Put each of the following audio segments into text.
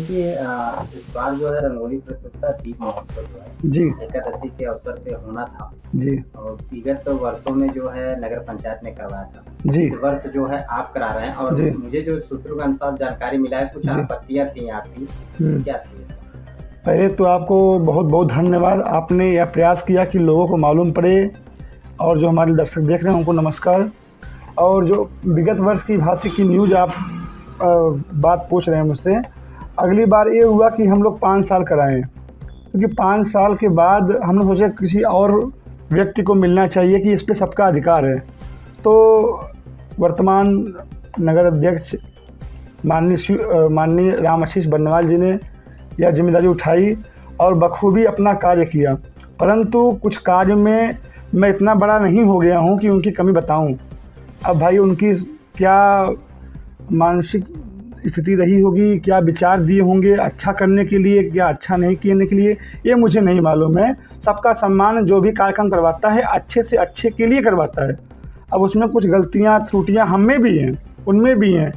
देखिए इस बार जो है रंगोली प्रतियोगिता दीप महोत्सव जो जी, है एकादशी के अवसर पे होना था। जी, और विगत वर्षों में जो है नगर पंचायत ने करवाया था। जी, इस वर्ष जो है आप करा रहे हैं और जी, मुझे जो सूत्रों के अनुसार जानकारी मिला है कुछ जी। आपत्तियां थी आपकी, हुँ। क्या थी? पहले तो आपको बहुत-बहुत धन्यवाद। आपने यह प्रयास किया कि लोगों को मालूम पड़े और जो हमारे दर्शक देख रहे हैं उनको नमस्कार। और जो विगत वर्ष की भाँति की न्यूज़ आप बात पूछ रहे हैं मुझसे, अगली बार ये हुआ कि हम लोग 5 साल कराएँ। क्योंकि 5 साल के बाद हमने सोचा किसी और व्यक्ति को मिलना चाहिए कि इस पे सबका अधिकार है। तो वर्तमान नगर अध्यक्ष माननीय राम आशीष बर्नवाल जी ने यह ज़िम्मेदारी उठाई और बखूबी अपना कार्य किया। परंतु कुछ कार्य में मैं इतना बड़ा नहीं हो गया हूँ कि उनकी कमी बताऊँ। अब भाई उनकी क्या मानसिक स्थिति रही होगी, क्या विचार दिए होंगे अच्छा करने के लिए, क्या अच्छा नहीं करने के लिए, ये मुझे नहीं मालूम है। सबका सम्मान जो भी कार्यक्रम करवाता है, अच्छे से अच्छे के लिए करवाता है। अब उसमें कुछ गलतियाँ, त्रुटियाँ हम में भी हैं, उनमें भी हैं।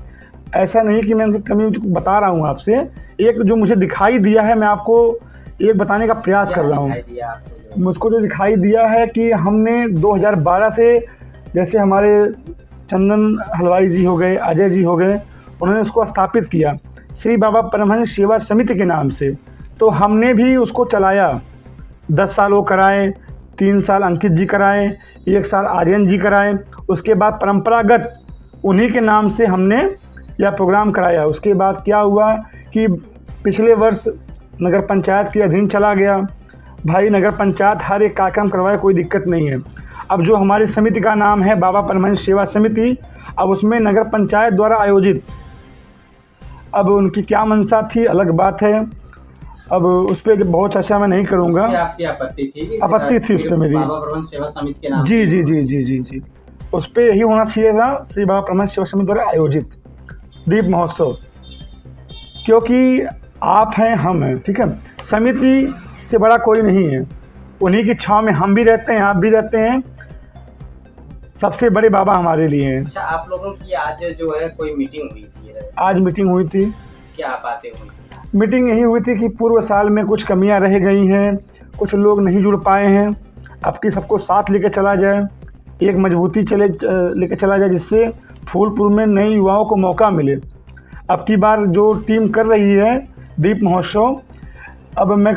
ऐसा नहीं कि मैं उनकी कमी बता रहा हूँ आपसे। एक जो मुझे दिखाई दिया है, मैं आपको एक बताने का प्रयास कर क्या रहा हूँ। दिखाई दिया आपको जो? मुझको जो दिखाई दिया है कि हमने 2012 से, जैसे हमारे चंदन हलवाई जी हो गए, अजय जी हो गए, उन्होंने उसको स्थापित किया श्री बाबा परमहंस सेवा समिति के नाम से। तो हमने भी उसको चलाया। 10 साल वो कराए, 3 साल अंकित जी कराए, 1 साल आर्यन जी कराए। उसके बाद परंपरागत उन्हीं के नाम से हमने यह प्रोग्राम कराया। उसके बाद क्या हुआ कि पिछले वर्ष नगर पंचायत के अधीन चला गया। भाई नगर पंचायत हर एक कार्यक्रम करवाए, कोई दिक्कत नहीं है। अब जो हमारी समिति का नाम है बाबा परमहंस सेवा समिति, अब उसमें नगर पंचायत द्वारा आयोजित, अब उनकी क्या मंशा थी अलग बात है। अब उस पर बहुत चर्चा मैं नहीं करूँगा। क्या आपकी आपत्ति थी कि आपत्ति थी उस सिर्फ पर मेरी। बाबा परमहंस सेवा समिति के नाम जी, से ही जी, होना जी, जी, जी, जी। उस पे यही होना चाहिए था, श्री बाबा परमहंस सेवा समिति द्वारा आयोजित दीप महोत्सव। क्योंकि आप हैं, हम हैं, ठीक है? समिति से बड़ा कोई नहीं है। उन्हीं की छाँव में हम भी रहते हैं, आप भी रहते हैं। सबसे बड़े बाबा हमारे लिए हैं। अच्छा, आप लोगों की आज जो है कोई मीटिंग हुई थी? आज मीटिंग हुई थी। क्या बातें हुई थी? मीटिंग यही हुई थी कि पूर्व साल में कुछ कमियां रह गई हैं, कुछ लोग नहीं जुड़ पाए हैं। अब कि सबको साथ लेके चला जाए, एक मजबूती लेके चला जाए, जिससे फूलपुर में नए युवाओं को मौका मिले। अब की बार जो टीम कर रही है दीप महोत्सव, अब मैं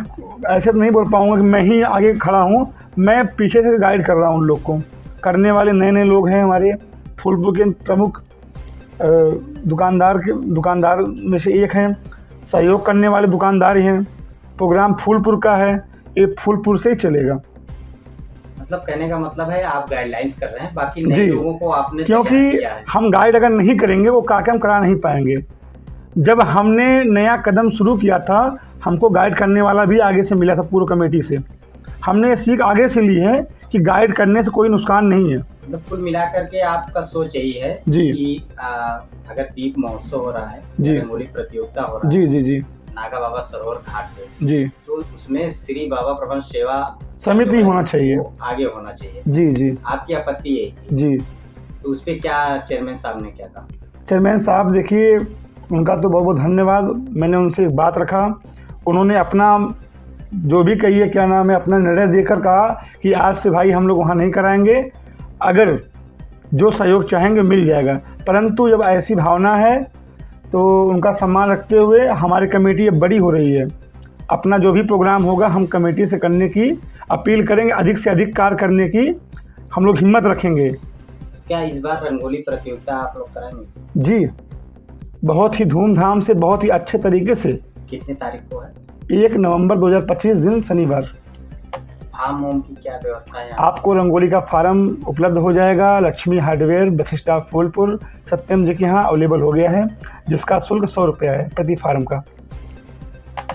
ऐसे तो नहीं बोल पाऊँगा कि मैं ही आगे खड़ा हूँ, मैं पीछे से गाइड कर रहा हूँ उन लोग को। करने वाले नए लोग हैं हमारे फूलपुर के प्रमुख दुकानदार में से एक हैं। सहयोग करने वाले दुकानदार ही हैं। प्रोग्राम फूलपुर का है, ये फूलपुर से ही चलेगा। मतलब कहने का मतलब है आप गाइडलाइंस कर रहे हैं, बाकी नए जी, लोगों को आपने तैयार क्योंकि किया है। हम गाइड अगर नहीं करेंगे वो कार्यक्रम करा नहीं पाएंगे। जब हमने नया कदम शुरू किया था, हमको गाइड करने वाला भी आगे से मिला था पूर्व कमेटी से। हमने ये सीख आगे से ली है कि गाइड करने से कोई नुकसान नहीं है। मतलब कुल मिलाकर के आपका सोच यही है जी। कि अगर दीप महोत्सव हो रहा है, जी। रंगोली प्रतियोगिता हो रहा जी, है जी, जी, नागा बाबा सरोवर घाट पे, जी। तो उसमें श्री बाबा परमहंस सेवा समिति जो है, होना चाहिए। वो आगे होना चाहिए। जी, जी, आपकी आपत्ति यही थी? जी। तो उस पे क्या चेयरमैन साहब ने क्या कहा? चेयरमैन साहब देखिए, उनका तो बहुत बहुत धन्यवाद। मैंने उनसे एक बात रखा, उन्होंने अपना जो भी कहिए क्या नाम है, अपना निर्णय देकर कहा कि आज से भाई हम लोग वहाँ नहीं कराएंगे, अगर जो सहयोग चाहेंगे मिल जाएगा। परंतु जब ऐसी भावना है तो उनका सम्मान रखते हुए हमारी कमेटी अब बड़ी हो रही है। अपना जो भी प्रोग्राम होगा हम कमेटी से करने की अपील करेंगे, अधिक से अधिक कार्य करने की हम लोग हिम्मत रखेंगे। क्या इस बार रंगोली प्रतियोगिता आप लोग कराएंगे? जी, बहुत ही धूमधाम से, बहुत ही अच्छे तरीके से। कितने तारीख को है? 1 नवंबर 2025 दिन शनिवार। फार्म होम की क्या व्यवस्था है? आपको रंगोली का फार्म उपलब्ध हो जाएगा। Laxmi hardware, bus stop Phulpur, Satyam ji के यहाँ अवेलेबल हो गया है, जिसका शुल्क 100 रुपया है प्रति फार्म का।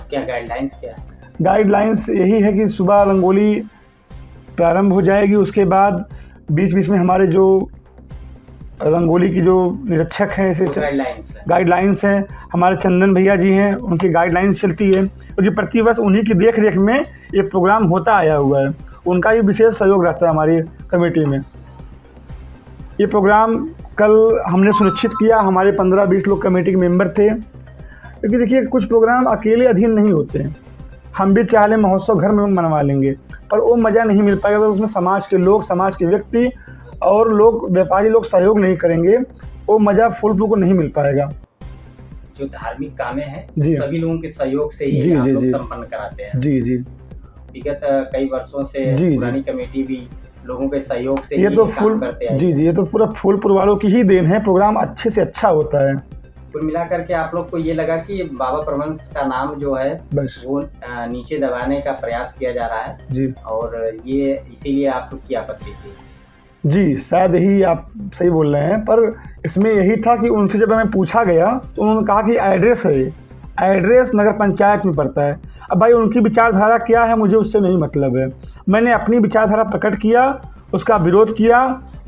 क्या गाइडलाइंस क्या है? गाइडलाइंस यही है कि सुबह रंगोली प्रारंभ हो जाएगी, उसके बाद बीच बीच में हमारे जो रंगोली की जो निरीक्षक हैं, ऐसे गाइडलाइंस हैं, हमारे चंदन भैया जी हैं, उनकी गाइडलाइंस चलती है, क्योंकि प्रतिवर्ष उन्हीं की देख रेख में ये प्रोग्राम होता आया हुआ है। उनका भी विशेष सहयोग रहता है हमारी कमेटी में। ये प्रोग्राम कल हमने सुनिश्चित किया, हमारे 15-20 लोग कमेटी के मेंबर थे क्योंकि देखिए कुछ प्रोग्राम अकेले अधीन नहीं होते हैं। हम भी चाह लें महोत्सव घर में मनवा लेंगे, पर वो मज़ा नहीं मिल पाएगा अगर उसमें समाज के लोग, समाज के व्यक्ति और लोग, व्यापारी लोग सहयोग नहीं करेंगे, वो मज़ा फूल-फूल को नहीं मिल पाएगा। जो धार्मिक कामें हैं जी। सभी लोगों के सहयोग से ही जी, आप जी, लोग जी। संपन्न कराते हैं। जी, जी। विगत कई वर्षों से जी, जी। पुरानी कमेटी भी लोगों के सहयोग से ये ही तो काम करते आई जी, है। जी, ये तो पूरा फूलपुर वालों की ही देन है, प्रोग्राम अच्छे से अच्छा होता है। कुल मिलाकर के आप लोग को ये लगा कि बाबा परमहंस का नाम जो है बस। वो नीचे दबाने का प्रयास किया जा रहा है जी। और ये इसीलिए आप लोग की आपत्ति थी। जी, शायद यही आप सही बोल रहे हैं, पर इसमें यही था कि उनसे जब हमें पूछा गया, तो उन्होंने कहा कि एड्रेस है ये, एड्रेस नगर पंचायत में पड़ता है। अब भाई उनकी विचारधारा क्या है, मुझे उससे नहीं मतलब है। मैंने अपनी विचारधारा प्रकट किया, उसका विरोध किया,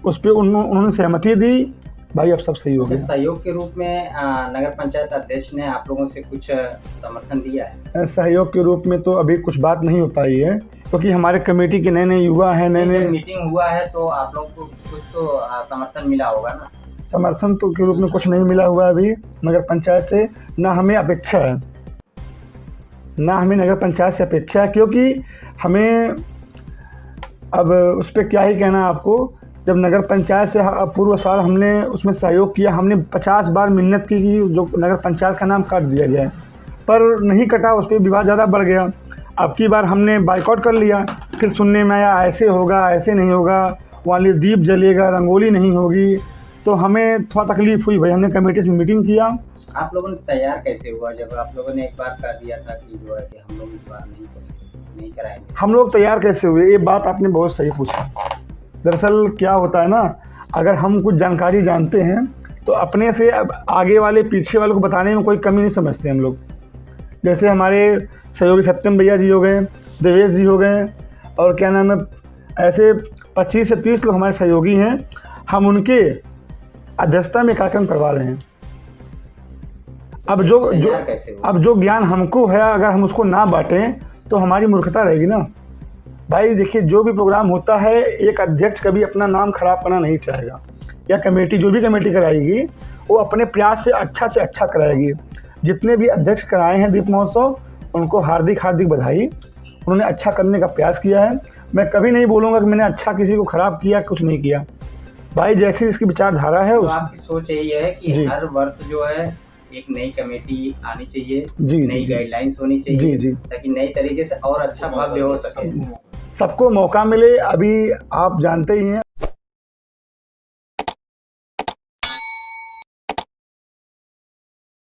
उस पे उन्होंने सहमति दी, भाई अब सब सही हो अच्छा, गया। सहयोग के रूप में नगर पंचायत अध्यक्ष ने आप लोगों से कुछ समर्थन दिया है? सहयोग के रूप में तो अभी कुछ बात नहीं हो पाई है, क्योंकि हमारे कमेटी के नए-नए युवा हैं, जब नए-नए मीटिंग हुआ है तो आप लोग को कुछ तो समर्थन मिला होगा ना? समर्थन तो के रूप में कुछ नहीं मिला हुआ है अभी नगर पंचायत से, ना हमें अपेक्षा है। ना हमें नगर पंचायत से अपेक्षा है, क्योंकि हमें अब उस पे क्या ही कहना आपको। जब नगर पंचायत से पूर्व साल हमने उसमें सहयोग किया, हमने 50 बार मिन्नत की कि जो नगर पंचायत का नाम काट दिया जाए, पर नहीं कटा, उस पे विवाद ज़्यादा बढ़ गया। अब की बार हमने बाइकआउट कर लिया, फिर सुनने में आया ऐसे होगा, ऐसे नहीं होगा, वहाँ दीप जलेगा, रंगोली नहीं होगी, तो हमें थोड़ा तकलीफ़ हुई। भाई हमने कमेटी से मीटिंग किया। आप लोगों ने तैयार कैसे हुआ जब आप लोगों ने एक बार कह दिया था कि जो है कि हम लोग इस बार नहीं कराएंगे? हम लोग तैयार कैसे हुए, ये बात आपने बहुत सही पूछा। दरअसल क्या होता है ना, अगर हम कुछ जानकारी जानते हैं तो अपने से अब आगे वाले पीछे वालों को बताने में कोई कमी नहीं समझते हम लोग। जैसे हमारे सहयोगी सत्यम भैया जी हो गए, देवेश जी हो गए, और क्या नाम है, ऐसे 25 से 30 लोग हमारे सहयोगी हैं। हम उनके अध्यक्षता में कार्यक्रम करवा रहे हैं। अब जो ज्ञान हमको है, अगर हम उसको ना बांटें तो हमारी मूर्खता रहेगी ना। भाई देखिए, जो भी प्रोग्राम होता है, एक अध्यक्ष कभी अपना नाम खराब करना नहीं चाहेगा, या कमेटी जो भी कमेटी कराएगी वो अपने प्रयास से अच्छा कराएगी। जितने भी अध्यक्ष कराए हैं दीप महोत्सव, उनको हार्दिक हार्दिक बधाई। उन्होंने अच्छा करने का प्रयास किया है। मैं कभी नहीं बोलूँगा कि मैंने अच्छा किसी को ख़राब किया, कुछ नहीं किया। भाई जैसी इसकी विचारधारा है तो आपकी सोच यही है कि हर वर्ष जो है एक नई कमेटी आनी चाहिए, नई गाइडलाइंस होनी चाहिए, ताकि नई तरीके से और अच्छा भव्य हो सके, सबको मौका मिले। अभी आप जानते ही हैं